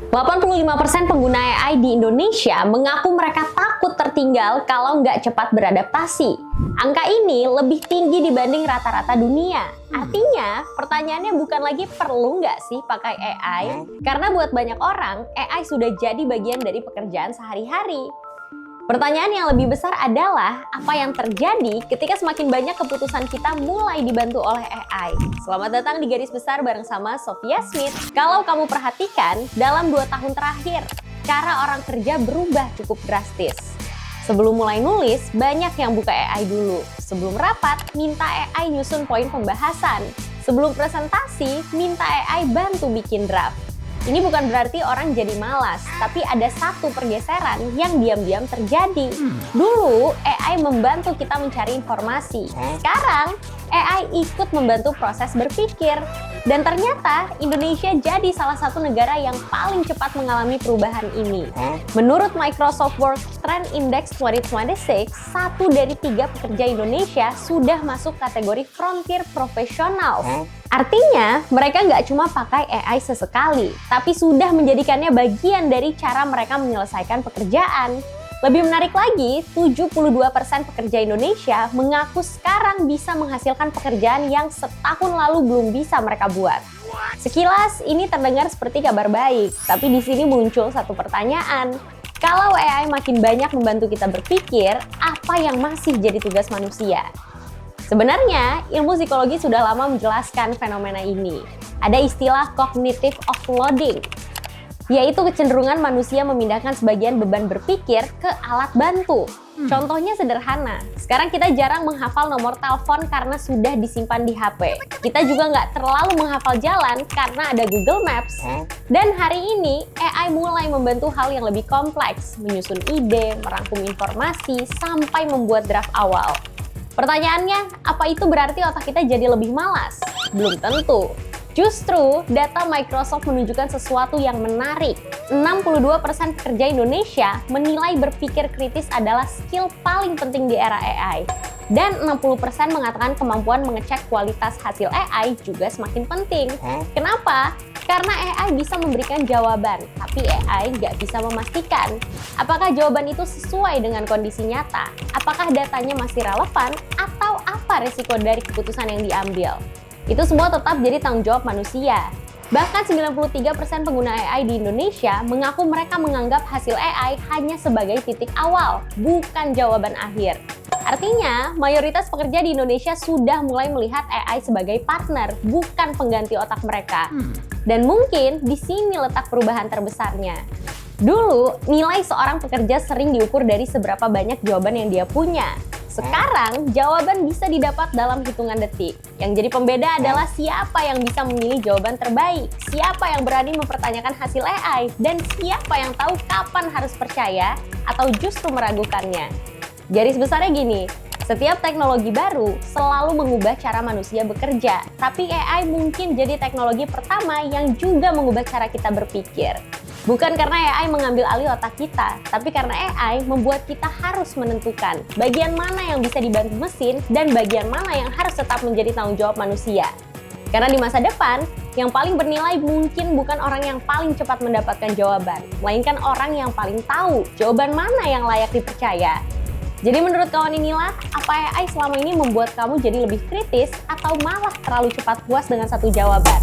85% pengguna AI di Indonesia mengaku mereka takut tertinggal kalau nggak cepat beradaptasi. Angka ini lebih tinggi dibanding rata-rata dunia. Artinya, pertanyaannya bukan lagi perlu nggak sih pakai AI? Karena buat banyak orang, AI sudah jadi bagian dari pekerjaan sehari-hari. Pertanyaan yang lebih besar adalah, apa yang terjadi ketika semakin banyak keputusan kita mulai dibantu oleh AI? Selamat datang di Garis Besar bareng sama Sophia Smith. Kalau kamu perhatikan, dalam 2 tahun terakhir, cara orang kerja berubah cukup drastis. Sebelum mulai nulis, banyak yang buka AI dulu. Sebelum rapat, minta AI nyusun poin pembahasan. Sebelum presentasi, minta AI bantu bikin draft. Ini bukan berarti orang jadi malas, tapi ada satu pergeseran yang diam-diam terjadi. Dulu, AI membantu kita mencari informasi. Sekarang, AI ikut membantu proses berpikir. Dan ternyata, Indonesia jadi salah satu negara yang paling cepat mengalami perubahan ini. Menurut Microsoft World Trend Index 2026, 1 dari 3 pekerja Indonesia sudah masuk kategori frontier profesional. Artinya, mereka nggak cuma pakai AI sesekali, tapi sudah menjadikannya bagian dari cara mereka menyelesaikan pekerjaan. Lebih menarik lagi, 72% pekerja Indonesia mengaku sekarang bisa menghasilkan pekerjaan yang setahun lalu belum bisa mereka buat. Sekilas, ini terdengar seperti kabar baik, tapi di sini muncul satu pertanyaan. Kalau AI makin banyak membantu kita berpikir, apa yang masih jadi tugas manusia? Sebenarnya, ilmu psikologi sudah lama menjelaskan fenomena ini. Ada istilah cognitive offloading, yaitu kecenderungan manusia memindahkan sebagian beban berpikir ke alat bantu. Contohnya sederhana, sekarang kita jarang menghafal nomor telepon karena sudah disimpan di HP. Kita juga nggak terlalu menghafal jalan karena ada Google Maps. Dan hari ini, AI mulai membantu hal yang lebih kompleks, menyusun ide, merangkum informasi, sampai membuat draft awal. Pertanyaannya, apa itu berarti otak kita jadi lebih malas? Belum tentu. Justru, data Microsoft menunjukkan sesuatu yang menarik. 62% pekerja Indonesia menilai berpikir kritis adalah skill paling penting di era AI. Dan 60% mengatakan kemampuan mengecek kualitas hasil AI juga semakin penting. Kenapa? Karena AI bisa memberikan jawaban, tapi AI nggak bisa memastikan. Apakah jawaban itu sesuai dengan kondisi nyata? Apakah datanya masih relevan? Atau apa resiko dari keputusan yang diambil? Itu semua tetap jadi tanggung jawab manusia. Bahkan 93% pengguna AI di Indonesia mengaku mereka menganggap hasil AI hanya sebagai titik awal, bukan jawaban akhir. Artinya, mayoritas pekerja di Indonesia sudah mulai melihat AI sebagai partner, bukan pengganti otak mereka. Dan mungkin di sini letak perubahan terbesarnya. Dulu, nilai seorang pekerja sering diukur dari seberapa banyak jawaban yang dia punya. Sekarang, jawaban bisa didapat dalam hitungan detik. Yang jadi pembeda adalah siapa yang bisa memilih jawaban terbaik, siapa yang berani mempertanyakan hasil AI, dan siapa yang tahu kapan harus percaya atau justru meragukannya. Garis besarnya gini, setiap teknologi baru selalu mengubah cara manusia bekerja, tapi AI mungkin jadi teknologi pertama yang juga mengubah cara kita berpikir. Bukan karena AI mengambil alih otak kita, tapi karena AI membuat kita harus menentukan bagian mana yang bisa dibantu mesin dan bagian mana yang harus tetap menjadi tanggung jawab manusia. Karena di masa depan, yang paling bernilai mungkin bukan orang yang paling cepat mendapatkan jawaban, melainkan orang yang paling tahu jawaban mana yang layak dipercaya. Jadi menurut kawan inilah, apa AI selama ini membuat kamu jadi lebih kritis atau malah terlalu cepat puas dengan satu jawaban?